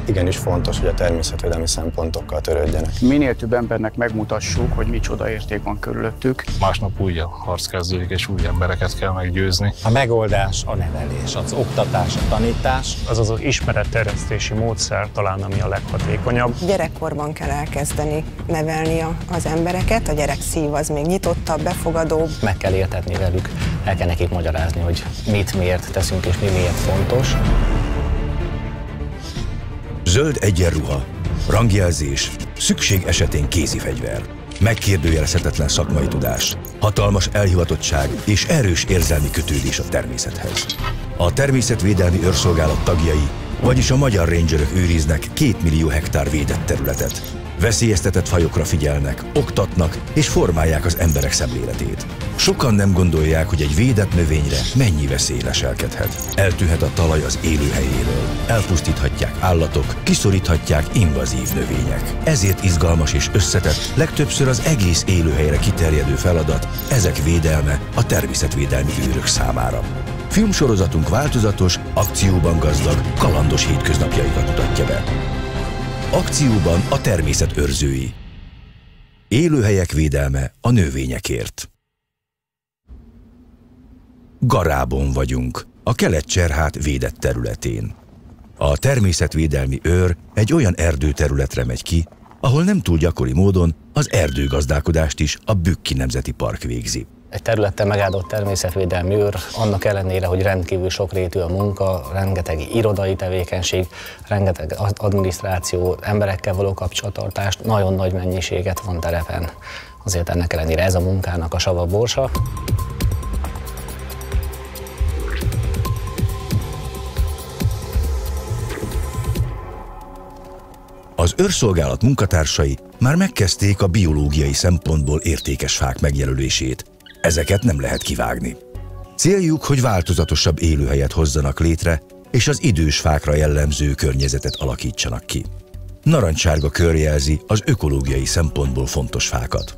igenis fontos, hogy a természetvédelmi szempontokkal törődjenek. Minél több embernek megmutassuk, hogy micsoda érték van körülöttük. Másnap új harc kezdődik, és új embereket kell meggyőzni. A megoldás a nevelés, az oktatás, a tanítás. Az az ismeretterjesztési módszer talán, ami a leghatékonyabb. Gyerekkorban kell elkezdeni nevelni az embereket, a gyerek szív az még nyitottabb, befogadóbb. Meg kell értetni velük, el kell nekik magyarázni, hogy mit miért teszünk és mi miért fontos. Zöld egyenruha, rangjelzés, szükség esetén kézifegyver, megkérdőjelezhetetlen szakmai tudás, hatalmas elhivatottság és erős érzelmi kötődés a természethez. A Természetvédelmi Őrszolgálat tagjai, vagyis a magyar rangerök őriznek 2 millió hektár védett területet. Veszélyeztetett fajokra figyelnek, oktatnak és formálják az emberek szemléletét. Sokan nem gondolják, hogy egy védett növényre mennyi veszély leselkedhet. Eltűnhet a talaj az élőhelyéről, elpusztíthatják állatok, kiszoríthatják invazív növények. Ezért izgalmas és összetett, legtöbbször az egész élőhelyre kiterjedő feladat, ezek védelme a természetvédelmi őrök számára. Filmsorozatunk változatos, akcióban gazdag, kalandos hétköznapjaikat mutatja be. Akcióban a természet őrzői. Élőhelyek védelme a növényekért. Garában vagyunk, a Kelet-Cserhát védett területén. A természetvédelmi őr egy olyan erdőterületre megy ki, ahol nem túl gyakori módon az erdőgazdálkodást is a Bükki Nemzeti Park végzi. Egy területen megáldott természetvédelmi őr, annak ellenére, hogy rendkívül sokrétű a munka, rengeteg irodai tevékenység, rengeteg adminisztráció, emberekkel való kapcsolattartást, nagyon nagy mennyiséget van terepen. Azért ennek ellenére ez a munkának a sava borsa. Az őrszolgálat munkatársai már megkezdték a biológiai szempontból értékes fák megjelölését. Ezeket nem lehet kivágni. Céljuk, hogy változatosabb élőhelyet hozzanak létre, és az idős fákra jellemző környezetet alakítsanak ki. Narancssárga kör jelzi az ökológiai szempontból fontos fákat.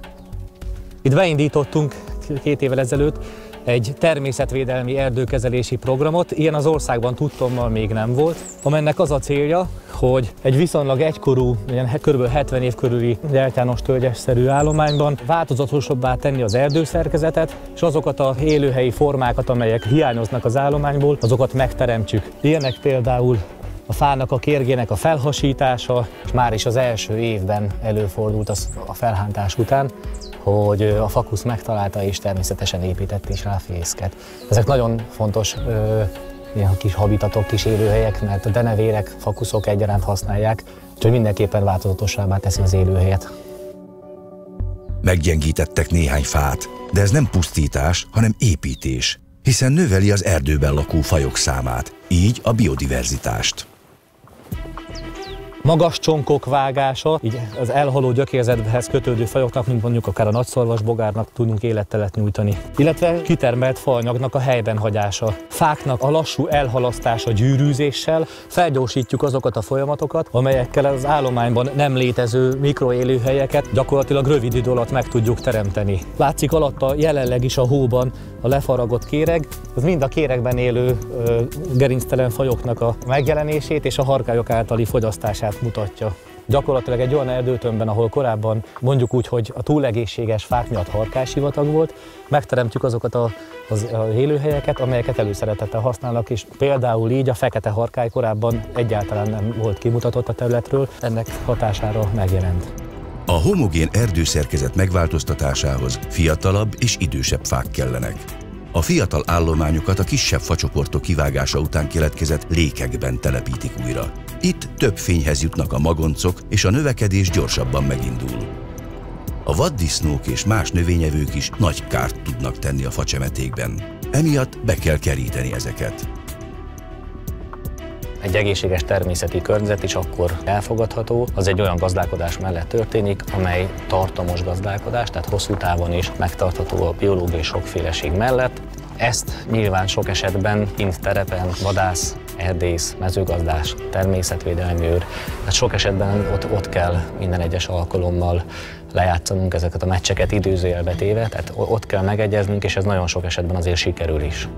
Itt beindítottunk 2 évvel ezelőtt egy természetvédelmi erdőkezelési programot, ilyen az országban tudtommal még nem volt, amelynek az a célja, hogy egy viszonylag egykorú, kb. 70 év körüli deltános tölgyesszerű állományban változatosabbá tenni az erdőszerkezetet, és azokat az élőhelyi formákat, amelyek hiányoznak az állományból, azokat megteremtsük. Ilyenek például a fának a kérgének a felhasítása, és már is az első évben előfordult a felhántás után, hogy a fakusz megtalálta és természetesen épített is rá fészket. Ezek nagyon fontos ilyen kis habitatok, kis élőhelyek, mert a denevérek, fakuszok egyaránt használják, úgyhogy mindenképpen változatosabbá teszi az élőhelyet. Meggyengítettek néhány fát, de ez nem pusztítás, hanem építés, hiszen növeli az erdőben lakó fajok számát, így a biodiverzitást. Magas csonkok vágása, így az elhaló gyökérzethez kötődő fajoknak, mint mondjuk akár a nagyszarvasbogárnak tudunk élettelet nyújtani. Illetve kitermelt faanyagnak a helyben hagyása. Fáknak a lassú elhalasztása gyűrűzéssel felgyorsítjuk azokat a folyamatokat, amelyekkel az állományban nem létező mikroélőhelyeket gyakorlatilag rövid idő alatt meg tudjuk teremteni. Látszik alatta jelenleg is a hóban a lefaragott kéreg, ez mind a kéregben élő gerinctelen fajoknak a megjelenését és a harkályok általi fogyasztását mutatja. Gyakorlatilag egy olyan erdőtömbben, ahol korábban mondjuk úgy, hogy a túlegészséges fák miatt harkálysivatag volt, megteremtjük azokat az élőhelyeket, amelyeket előszeretettel használnak, és például így a fekete harkály korábban egyáltalán nem volt kimutatott a területről, ennek hatására megjelent. A homogén erdőszerkezet megváltoztatásához fiatalabb és idősebb fák kellenek. A fiatal állományokat a kisebb facsoportok kivágása után keletkezett lékekben telepítik újra. Itt több fényhez jutnak a magoncok, és a növekedés gyorsabban megindul. A vaddisznók és más növényevők is nagy kárt tudnak tenni a facsemetékben. Emiatt be kell keríteni ezeket. Egy egészséges természeti környezet is akkor elfogadható, az egy olyan gazdálkodás mellett történik, amely tartamos gazdálkodás, tehát hosszú távon is megtartható a biológiai sokféleség mellett. Ezt nyilván sok esetben kint terepen vadász, erdész, mezőgazdás, természetvédelmi őr, tehát sok esetben ott kell minden egyes alkalommal lejátszanunk ezeket a meccseket időzőjelbe téve, tehát ott kell megegyeznünk, és ez nagyon sok esetben azért sikerül is.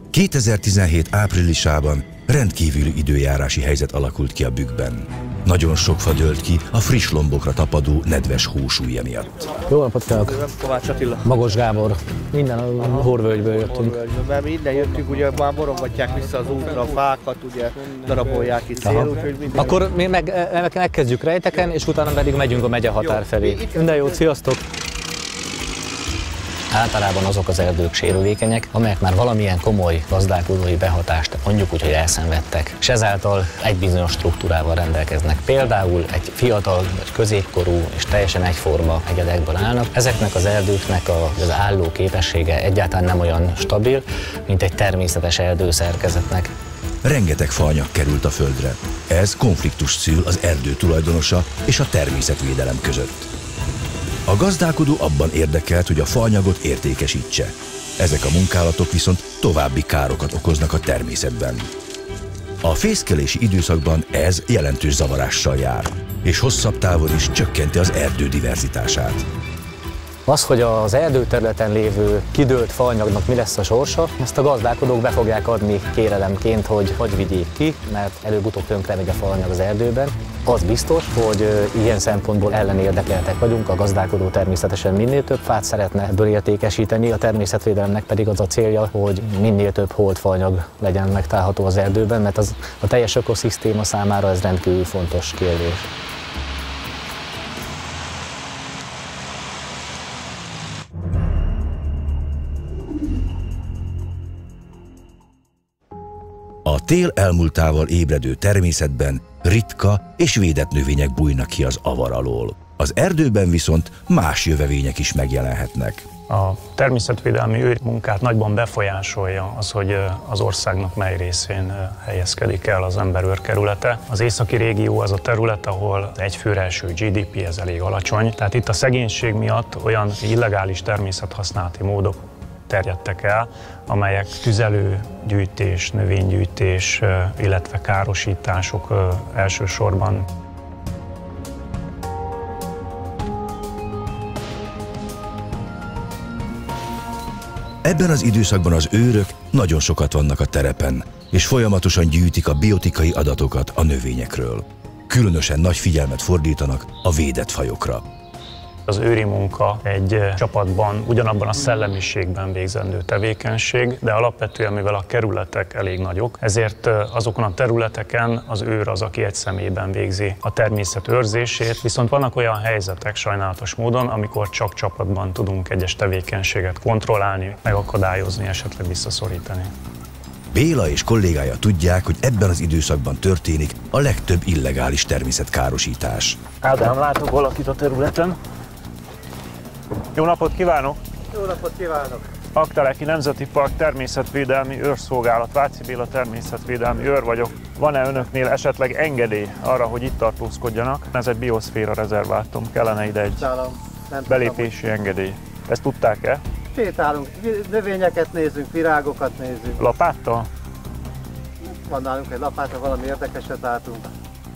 2017 áprilisában rendkívüli időjárási helyzet alakult ki a bükkben. Nagyon sok fa dőlt ki a friss lombokra tapadó nedves hósúlya miatt. Jó napot kívánok! Kovács Attila. Magos Gábor. Minden a Horvölgyből jöttünk. Mert mi innen jöttünk, ugye már borongatják vissza az útra a fákat, ugye darabolják itt cél, úgyhogy minden... Akkor mi megkezdjük Rejteken, és utána pedig megyünk a megye határ felé. Minden jót, sziasztok! Általában azok az erdők sérülékenyek, amelyek már valamilyen komoly gazdálkodói behatást, mondjuk úgy, hogy elszenvedtek, és ezáltal egy bizonyos struktúrával rendelkeznek. Például egy fiatal vagy középkorú és teljesen egyforma egyedekből állnak. Ezeknek az erdőknek az álló képessége egyáltalán nem olyan stabil, mint egy természetes erdőszerkezetnek. Rengeteg faanyag került a földre. Ez konfliktust szül az erdő tulajdonosa és a természetvédelem között. A gazdálkodó abban érdekelt, hogy a faanyagot értékesítse. Ezek a munkálatok viszont további károkat okoznak a természetben. A fészkelési időszakban ez jelentős zavarással jár, és hosszabb távon is csökkenti az erdő diverzitását. Az, hogy az erdőterületen lévő kidőlt faanyagnak mi lesz a sorsa, ezt a gazdálkodók be fogják adni kérelemként, hogy vigyék ki, mert előbb-utóbb tönkre megy a faanyag az erdőben. Az biztos, hogy ilyen szempontból ellenérdekeltek vagyunk, a gazdálkodó természetesen minél több fát szeretne ebből értékesíteni, a természetvédelemnek pedig az a célja, hogy minél több holdfaanyag legyen megtalálható az erdőben, mert a teljes ökoszisztéma számára ez rendkívül fontos kérdés. A tél elmúltával ébredő természetben ritka és védett növények bújnak ki az avar alól. Az erdőben viszont más jövevények is megjelenhetnek. A természetvédelmi munkát nagyban befolyásolja az, hogy az országnak mely részén helyezkedik el az emberőrkerülete. Az északi régió az a terület, ahol egyfőre eső GDP ez elég alacsony, tehát itt a szegénység miatt olyan illegális természethasználati módok terjedtek el, amelyek tüzelőgyűjtés, növénygyűjtés, illetve károsítások elsősorban. Ebben az időszakban az őrök nagyon sokat vannak a terepen, és folyamatosan gyűjtik a biotikai adatokat a növényekről. Különösen nagy figyelmet fordítanak a védett fajokra. Az őri munka egy csapatban ugyanabban a szellemiségben végzendő tevékenység, de alapvetően, mivel a kerületek elég nagyok, ezért azokon a területeken az őr az, aki egy személyben végzi a természet őrzését, viszont vannak olyan helyzetek sajnálatos módon, amikor csak csapatban tudunk egyes tevékenységet kontrollálni, megakadályozni, esetleg visszaszorítani. Béla és kollégája tudják, hogy ebben az időszakban történik a legtöbb illegális természetkárosítás. Ádám, látok valakit a területen. Jó napot kívánok! Jó napot kívánok! Akteleki Nemzeti Park Természetvédelmi Őrszolgálat, Váci Béla természetvédelmi őr vagyok. Van-e önöknél esetleg engedély arra, hogy itt tartózkodjanak? Ez egy bioszféra rezervátum, kellene ide egy belépési engedély. Ezt tudták-e? Sétálunk, növényeket nézünk, virágokat nézünk. Lapáttal? Van nálunk egy lapátra, valami érdekeset látunk.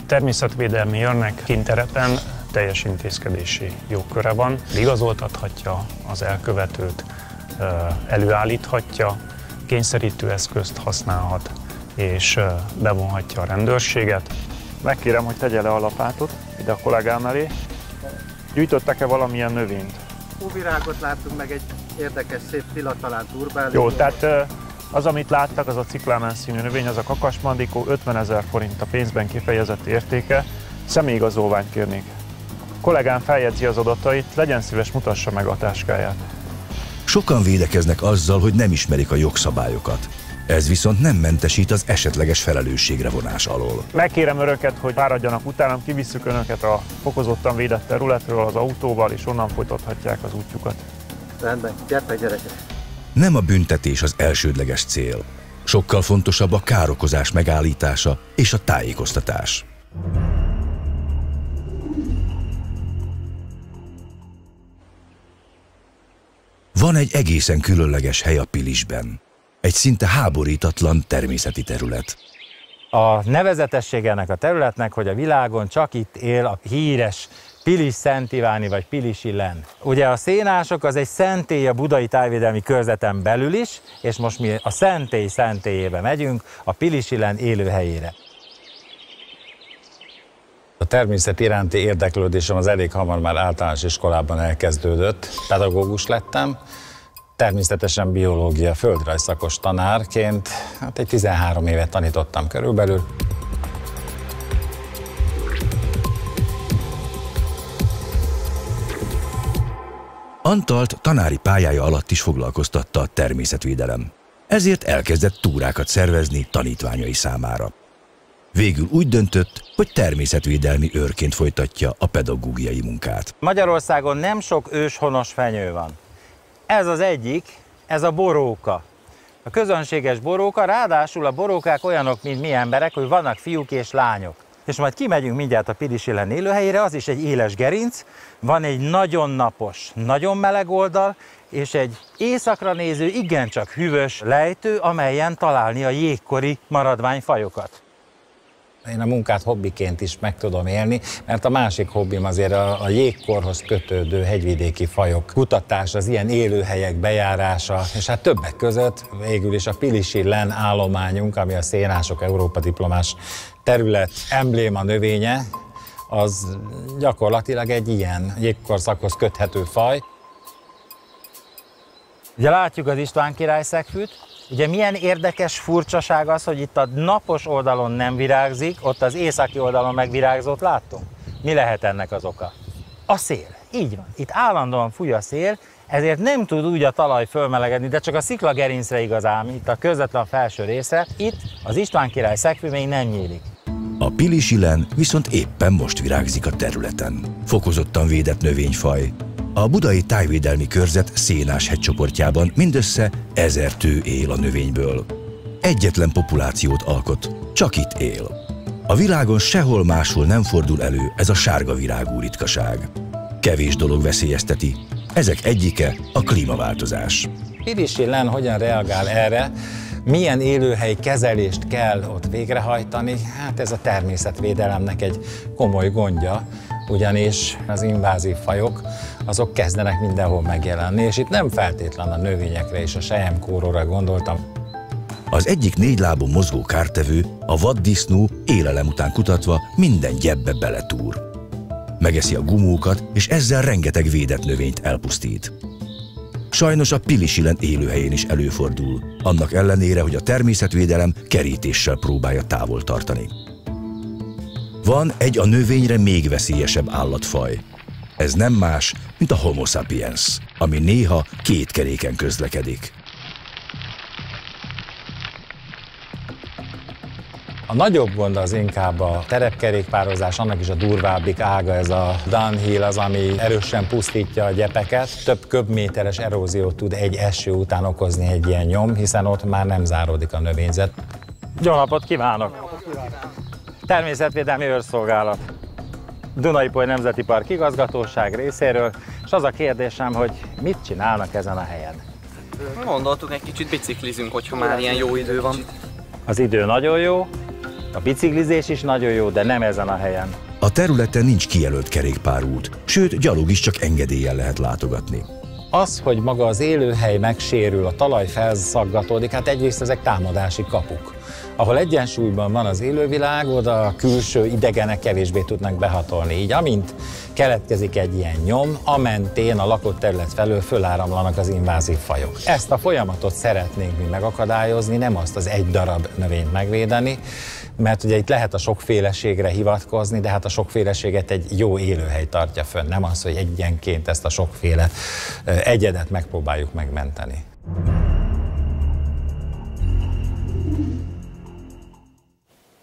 Természetvédelmi őrnek kinterepen teljes intézkedési jogköre van, igazoltathatja az elkövetőt, előállíthatja, kényszerítő eszközt használhat és bevonhatja a rendőrséget. Megkérem, hogy tegye le a lapátot ide a kollégám elé. Gyűjtöttek-e valamilyen növényt? Virágot láttunk, meg egy érdekes szép filatalán turbáló. Jó, tehát az, amit láttak, az a ciklámán színű növény, az a kakasmandikó, 50 000 forint a pénzben kifejezett értéke. Személyigazolványt kérnék. A kollégám feljegyzi az adatait, legyen szíves, mutassa meg a táskáját. Sokan védekeznek azzal, hogy nem ismerik a jogszabályokat. Ez viszont nem mentesít az esetleges felelősségre vonás alól. Megkérem önöket, hogy fáradjanak utánam, kivisszük önöket a fokozottan védett területről az autóval, és onnan folytathatják az útjukat. Rendben, gyertek gyerekek! Nem a büntetés az elsődleges cél. Sokkal fontosabb a károkozás megállítása és a tájékoztatás. Van egy egészen különleges hely a Pilisben. Egy szinte háborítatlan természeti terület. A nevezetessége ennek a területnek, hogy a világon csak itt él a híres Pilis-Szent Iváni vagy Pilisi-Len. Ugye a szénások az egy szentély a Budai Tájvédelmi Körzeten belül is, és most mi a szentély szentélyébe megyünk, a Pilisi-Len élőhelyére. A természet iránti érdeklődésem az elég hamar már általános iskolában elkezdődött. Pedagógus lettem, természetesen biológia, földrajzszakos tanárként, hát egy 13 évet tanítottam körülbelül. Antalt tanári pályája alatt is foglalkoztatta a természetvédelem. Ezért elkezdett túrákat szervezni tanítványai számára. Végül úgy döntött, hogy természetvédelmi őrként folytatja a pedagógiai munkát. Magyarországon nem sok őshonos fenyő van. Ez az egyik, ez a boróka. A közönséges boróka, ráadásul a borókák olyanok, mint mi emberek, hogy vannak fiúk és lányok. És majd kimegyünk mindjárt a Pilisi-Len élőhelyére, az is egy éles gerinc, van egy nagyon napos, nagyon meleg oldal, és egy északra néző, igencsak hűvös lejtő, amelyen találni a jégkori maradványfajokat. Én a munkát hobbiként is meg tudom élni, mert a másik hobbim azért a jégkorhoz kötődő hegyvidéki fajok kutatása, az ilyen élőhelyek bejárása, és hát többek között végül is a Pilisi-Len állományunk, ami a szénások Európa diplomás terület embléma növénye, az gyakorlatilag egy ilyen jégkorszakhoz köthető faj. Ugye látjuk az István király szegfűt. Ugye milyen érdekes furcsaság az, hogy itt a napos oldalon nem virágzik, ott az északi oldalon megvirágzott, láttunk? Mi lehet ennek az oka? A szél. Így van. Itt állandóan fúj a szél, ezért nem tud úgy a talaj fölmelegedni, de csak a sziklagerincre igazán, itt a közvetlen felső része, itt az István király szegfű még nem nyílik. A Pilisi-Len viszont éppen most virágzik a területen. Fokozottan védett növényfaj. A Budai Tájvédelmi Körzet szénás hegycsoportjában mindössze 1000 tő él a növényből. Egyetlen populációt alkot, csak itt él. A világon sehol máshol nem fordul elő ez a sárga virágú ritkaság. Kevés dolog veszélyezteti, ezek egyike a klímaváltozás. Pilisi-Len hogyan reagál erre? Milyen élőhely kezelést kell ott végrehajtani? Hát ez a természetvédelemnek egy komoly gondja, ugyanis az invázív fajok azok kezdenek mindenhol megjelenni, és itt nem feltétlen a növényekre és a selyemkóróra gondoltam. Az egyik 4 lábon mozgó kártevő, a vaddisznó élelem után kutatva minden gyebbe beletúr. Megeszi a gumókat, és ezzel rengeteg védett növényt elpusztít. Sajnos a Pilisi-Len élőhelyén is előfordul, annak ellenére, hogy a természetvédelem kerítéssel próbálja távol tartani. Van egy a növényre még veszélyesebb állatfaj. Ez nem más, mint a Homo sapiens, ami néha 2 keréken közlekedik. A nagyobb gond az inkább a terepkerékpározás, annak is a durvábbik ága, ez a downhill az, ami erősen pusztítja a gyepeket. Több köbméteres eróziót tud egy eső után okozni egy ilyen nyom, hiszen ott már nem záródik a növényzet. Jó napot kívánok! Természetvédelmi őrszolgálat, Duna-Ipoly Nemzeti Park igazgatóság részéről, és az a kérdésem, hogy mit csinálnak ezen a helyen? Gondoltuk, egy kicsit biciklizünk, hogyha már ilyen jó idő van. Az idő nagyon jó, a biciklizés is nagyon jó, de nem ezen a helyen. A területen nincs kijelölt kerékpárút, sőt gyalog is csak engedéllyel lehet látogatni. Az, hogy maga az élőhely megsérül, a talaj felszaggatódik, hát egyrészt ezek támadási kapuk. Ahol egyensúlyban van az élővilág, oda a külső idegenek kevésbé tudnak behatolni. Így amint keletkezik egy ilyen nyom, a mentén a lakott terület felől föláramlanak az invázív fajok. Ezt a folyamatot szeretnénk mi megakadályozni, nem azt az egy darab növényt megvédeni, mert ugye itt lehet a sokféleségre hivatkozni, de hát a sokféleséget egy jó élőhely tartja fönn, nem az, hogy egyenként ezt a sokféle egyedet megpróbáljuk megmenteni.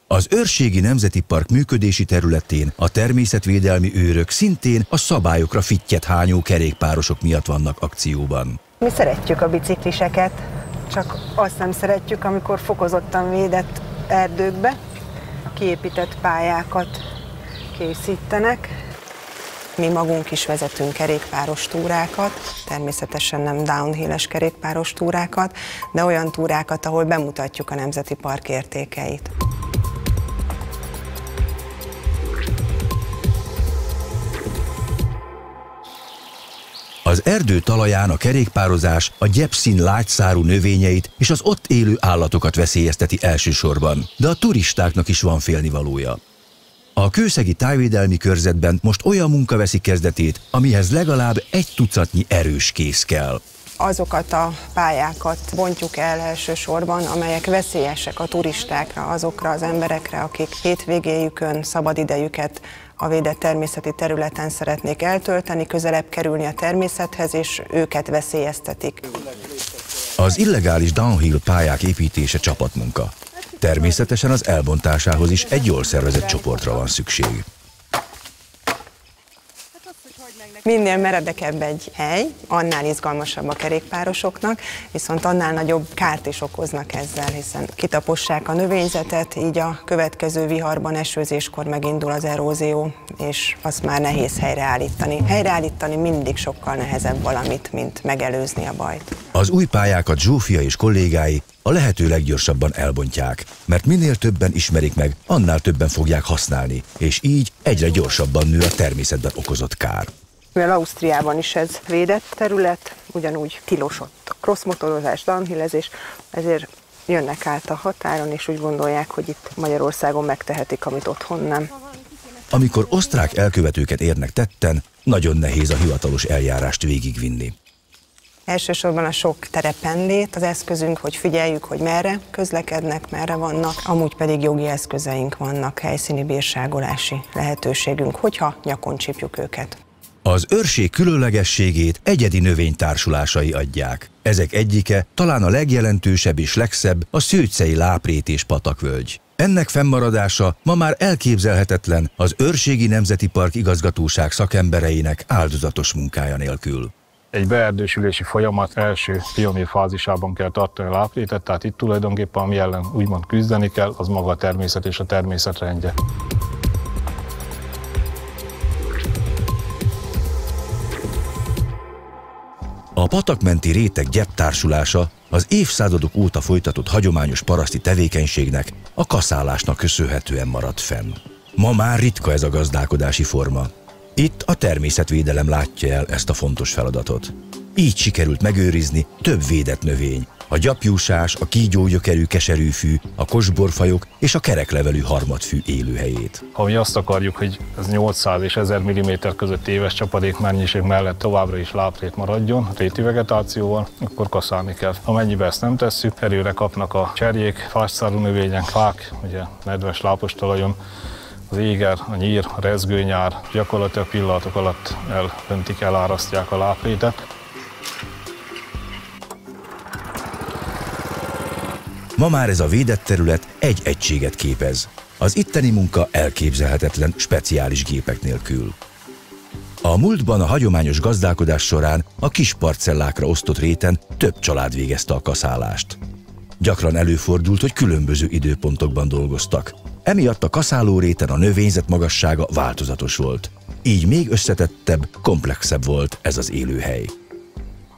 Az Őrségi Nemzeti Park működési területén a természetvédelmi őrök szintén a szabályokra fittyet hányó kerékpárosok miatt vannak akcióban. Mi szeretjük a bicikliseket, csak azt nem szeretjük, amikor fokozottan védett erdőkbe kiépített pályákat készítenek. Mi magunk is vezetünk kerékpáros túrákat, természetesen nem downhill-es kerékpáros túrákat, de olyan túrákat, ahol bemutatjuk a Nemzeti Park értékeit. Az erdő talaján a kerékpározás a gyepszín lágyszárú növényeit és az ott élő állatokat veszélyezteti elsősorban, de a turistáknak is van félnivalója. A kőszegi tájvédelmi körzetben most olyan munka veszi kezdetét, amihez legalább 1 tucatnyi erős kész kell. Azokat a pályákat bontjuk el elsősorban, amelyek veszélyesek a turistákra, azokra az emberekre, akik hétvégéjükön szabadidejüket a védett természeti területen szeretnék eltölteni, közelebb kerülni a természethez, és őket veszélyeztetik. Az illegális downhill pályák építése csapatmunka. Természetesen az elbontásához is egy jól szervezett csoportra van szükség. Minél meredekebb egy hely, annál izgalmasabb a kerékpárosoknak, viszont annál nagyobb kárt is okoznak ezzel, hiszen kitapossák a növényzetet, így a következő viharban, esőzéskor megindul az erózió, és azt már nehéz helyreállítani. Helyreállítani mindig sokkal nehezebb valamit, mint megelőzni a bajt. Az új pályákat Zsófia és kollégái a lehető leggyorsabban elbontják, mert minél többen ismerik meg, annál többen fogják használni, és így egyre gyorsabban nő a természetben okozott kár. Mivel Ausztriában is ez védett terület, ugyanúgy tilos ott a crossmotorozás, downhillezés, ezért jönnek át a határon, és úgy gondolják, hogy itt Magyarországon megtehetik, amit otthon nem. Amikor osztrák elkövetőket érnek tetten, nagyon nehéz a hivatalos eljárást végigvinni. Elsősorban a sok terepen lét az eszközünk, hogy figyeljük, hogy merre közlekednek, merre vannak, amúgy pedig jogi eszközeink vannak, helyszíni bírságolási lehetőségünk, hogyha nyakon csípjük őket. Az őrség különlegességét egyedi növénytársulásai adják. Ezek egyike, talán a legjelentősebb és legszebb a szőcei láprét és patakvölgy. Ennek fennmaradása ma már elképzelhetetlen az Őrségi Nemzeti Park igazgatóság szakembereinek áldozatos munkája nélkül. Egy beerdősülési folyamat első pionír fázisában kell tartani a láprétet, tehát itt tulajdonképpen ami ellen úgymond küzdeni kell, az maga a természet és a természetrendje. A patakmenti réteg gyeptársulása az évszázadok óta folytatott hagyományos paraszti tevékenységnek, a kaszálásnak köszönhetően maradt fenn. Ma már ritka ez a gazdálkodási forma. Itt a természetvédelem látja el ezt a fontos feladatot. Így sikerült megőrizni több védett növény, a gyapjúsás, a kígyógyökerű keserűfű, a kosborfajok és a kereklevelű harmadfű élőhelyét. Ha mi azt akarjuk, hogy ez 800 és 1000 mm között éves csapadékmennyiség mellett továbbra is láprét maradjon, réti vegetációval, akkor kaszálni kell. Amennyiben ezt nem tesszük, erőre kapnak a cserjék, fásszárú növények, fák, ugye nedves lápos talajon, az éger, a nyír, a rezgőnyár gyakorlatilag pillanatok alatt elöntik, elárasztják a láprétet. Ma már ez a védett terület egy egységet képez. Az itteni munka elképzelhetetlen speciális gépek nélkül. A múltban a hagyományos gazdálkodás során a kis parcellákra osztott réten több család végezte a kaszálást. Gyakran előfordult, hogy különböző időpontokban dolgoztak. Emiatt a kaszáló réten a növényzet magassága változatos volt. Így még összetettebb, komplexebb volt ez az élőhely.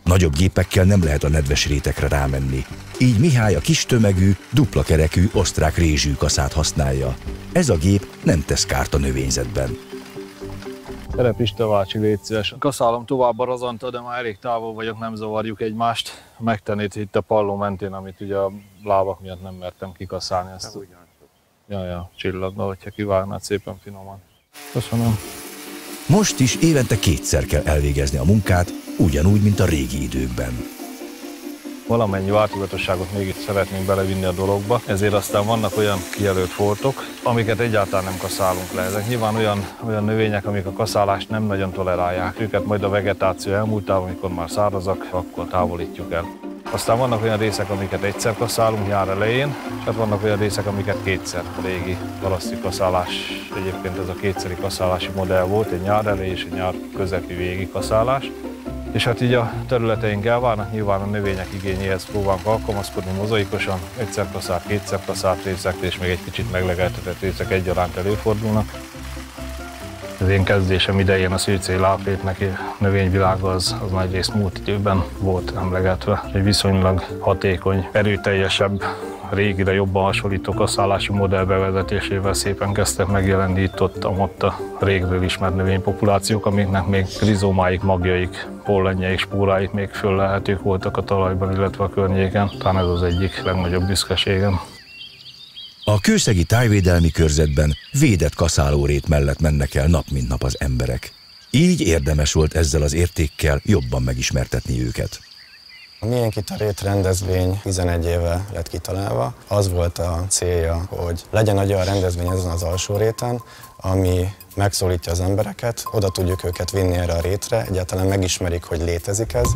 Nagyobb gépekkel nem lehet a nedves rétekre rámenni. Így Mihály a kis tömegű, dupla kerekű osztrák rézsűkaszát használja. Ez a gép nem tesz kárt a növényzetben. Gyere Pista bácsi, légy szíves. Kaszálom tovább a razanta, de már elég távol vagyok, nem zavarjuk egymást. Megtennéd itt a palló mentén, amit ugye a lábak miatt nem mertem kikaszálni. Ezt. Ja, csillagna, hogyha kivágnád szépen finoman. Köszönöm. Most is évente 2-szer kell elvégezni a munkát, ugyanúgy, mint a régi időkben. Valamennyi változatosságot még itt szeretnénk belevinni a dologba, ezért aztán vannak olyan kijelölt foltok, amiket egyáltalán nem kaszálunk le. Ezek nyilván olyan növények, amik a kaszálást nem nagyon tolerálják. Őket majd a vegetáció elmúltában, amikor már szárazak, akkor távolítjuk el. Aztán vannak olyan részek, amiket egyszer kaszálunk nyár elején, és hát vannak olyan részek, amiket 2-szer. A régi paraszti kaszálás, egyébként ez a 2-szeri kaszálási modell volt, egy nyár elejé és egy nyár közepi végi kaszálás. És hát így a területeink elválnak, nyilván a növények igényéhez próbálunk alkalmazkodni mozaikosan, 1-szer kaszált, 2-szer kaszált részek, és még egy kicsit meglegeltetett részek egyaránt előfordulnak. Az én kezdésem idején a szőcei láprétnek növényvilága az nagyrészt múlt időben volt emlegetve. Egy viszonylag hatékony, erőteljesebb régire jobban hasonlító kaszállási modell bevezetésével szépen kezdtek megjelenni itt-ott a régről ismert növénypopulációk, amiknek még rizómáik, magjaik, pollenjeik, spóráik még föllelhetők voltak a talajban, illetve a környéken. Talán ez az egyik legnagyobb büszkeségem. A kőszegi tájvédelmi körzetben védett kaszálórét mellett mennek el nap mint nap az emberek. Így érdemes volt ezzel az értékkel jobban megismertetni őket. A Miénk itt a rét rendezvény 11 éve lett kitalálva. Az volt a célja, hogy legyen egy olyan rendezvény ezen az alsó réten, ami megszólítja az embereket, oda tudjuk őket vinni erre a rétre, egyáltalán megismerik, hogy létezik ez.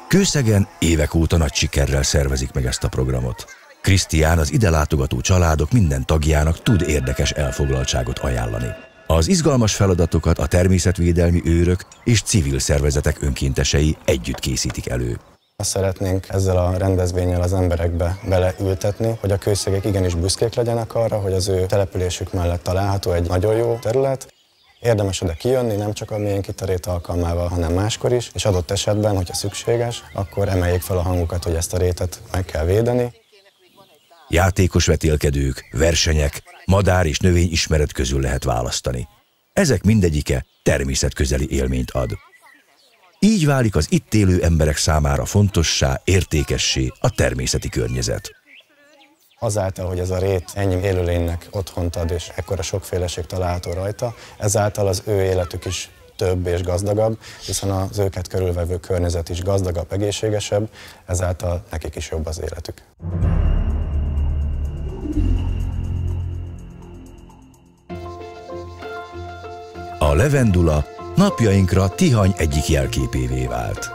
Kőszegen évek óta nagy sikerrel szervezik meg ezt a programot. Krisztián az ide látogató családok minden tagjának tud érdekes elfoglaltságot ajánlani. Az izgalmas feladatokat a természetvédelmi őrök és civil szervezetek önkéntesei együtt készítik elő. Azt szeretnénk ezzel a rendezvénnyel az emberekbe beleültetni, hogy a kőszegek igenis büszkék legyenek arra, hogy az ő településük mellett található egy nagyon jó terület. Érdemes oda kijönni, nem csak a Miénk itt a rét alkalmával, hanem máskor is, és adott esetben, hogyha szükséges, akkor emeljék fel a hangukat, hogy ezt a rétet meg kell védeni. Játékos vetélkedők, versenyek, madár és növény ismeret közül lehet választani. Ezek mindegyike természetközeli élményt ad. Így válik az itt élő emberek számára fontossá, értékessé a természeti környezet. Azáltal, hogy ez a rét ennyi élőlénynek otthont ad, és ekkora sokféleség található rajta, ezáltal az ő életük is több és gazdagabb, hiszen az őket körülvevő környezet is gazdagabb, egészségesebb, ezáltal nekik is jobb az életük. A levendula napjainkra Tihany egyik jelképévé vált.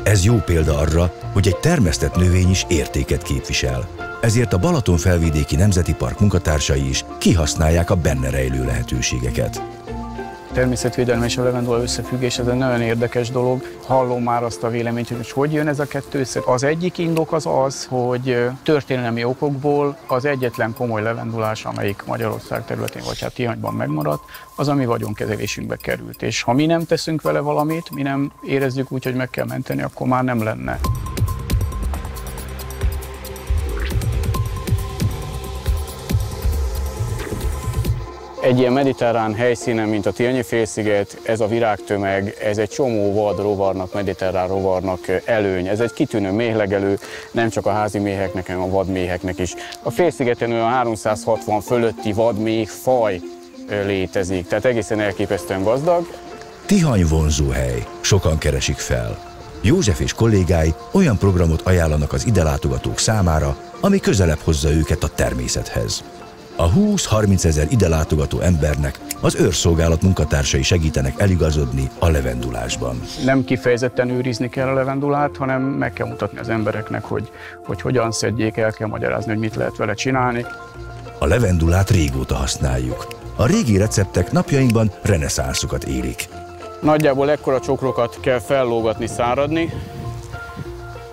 Ez jó példa arra, hogy egy termesztett növény is értéket képvisel. Ezért a Balaton-felvidéki Nemzeti Park munkatársai is kihasználják a benne rejlő lehetőségeket. A természetvédelem és a levendula összefüggés, ez egy nagyon érdekes dolog. Hallom már azt a véleményt, hogy most hogy jön ez a kettő össze. Az egyik indok az, hogy történelmi okokból az egyetlen komoly levendulás, amelyik Magyarország területén vagy hát Tihanyban megmaradt, az a mi vagyonkezelésünkbe került. És ha mi nem teszünk vele valamit, mi nem érezzük úgy, hogy meg kell menteni, akkor már nem lenne. Egy ilyen mediterrán helyszínen, mint a Tihanyi-félsziget, ez a virágtömeg, ez egy csomó vad rovarnak, mediterrán rovarnak előny. Ez egy kitűnő méhlegelő, nem csak a házi méheknek, hanem a vadméheknek is. A félszigeten olyan 360 fölötti vadméh faj létezik, tehát egészen elképesztően gazdag. Tihany vonzóhely, sokan keresik fel. József és kollégái olyan programot ajánlanak az ide látogatók számára, ami közelebb hozza őket a természethez. A 20-30 ezer ide látogató embernek az őrszolgálat munkatársai segítenek eligazodni a levendulásban. Nem kifejezetten őrizni kell a levendulát, hanem meg kell mutatni az embereknek, hogy hogyan szedjék, el kell magyarázni, hogy mit lehet vele csinálni. A levendulát régóta használjuk. A régi receptek napjainkban reneszánszukat élik. Nagyjából ekkora csokrokat kell fellógatni, száradni.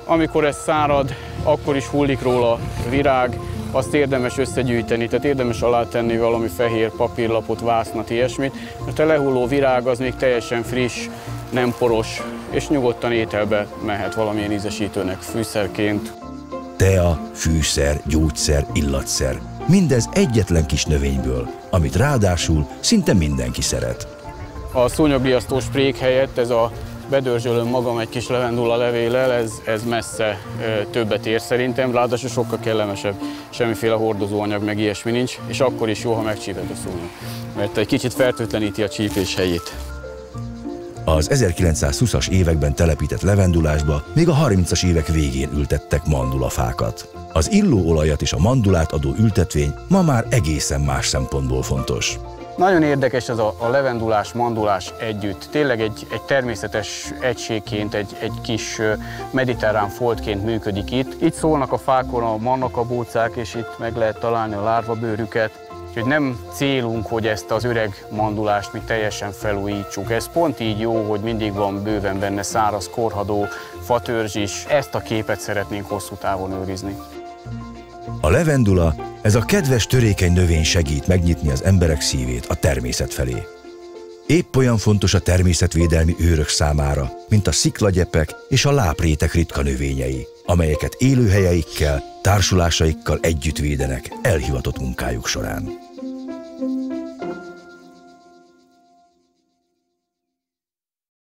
Amikor ez szárad, akkor is hullik róla virág, azt érdemes összegyűjteni, tehát érdemes alátenni valami fehér papírlapot, vásznat, ilyesmit, mert a lehulló virág az még teljesen friss, nem poros, és nyugodtan ételbe mehet valamilyen ízesítőnek, fűszerként. Tea, fűszer, gyógyszer, illatszer. Mindez egyetlen kis növényből, amit ráadásul szinte mindenki szeret. A szúnyogriasztó sprék helyett ez a bedörzsölöm magam egy kis levendula levéllel, ez messze többet ér szerintem, ráadásul sokkal kellemesebb, semmiféle hordozóanyag, meg ilyesmi nincs, és akkor is jó, ha megcsíped a szúnyog, mert egy kicsit fertőtleníti a csípés helyét. Az 1920-as években telepített levendulásba még a 30-as évek végén ültettek mandulafákat. Az illóolajat és a mandulát adó ültetvény ma már egészen más szempontból fontos. Nagyon érdekes ez a levendulás, mandulás együtt. Tényleg egy természetes egységként, egy kis mediterrán foltként működik itt. Itt szólnak a fákon a mannakabócák, és itt meg lehet találni a lárvabőrüket. Úgyhogy nem célunk, hogy ezt az öreg mandulást mi teljesen felújítsuk. Ez pont így jó, hogy mindig van bőven benne száraz, korhadó, fatörzs is. Ezt a képet szeretnénk hosszú távon őrizni. A levendula, ez a kedves, törékeny növény segít megnyitni az emberek szívét a természet felé. Épp olyan fontos a természetvédelmi őrök számára, mint a sziklagyepek és a láprétek ritka növényei, amelyeket élőhelyeikkel, társulásaikkal együtt védenek elhivatott munkájuk során.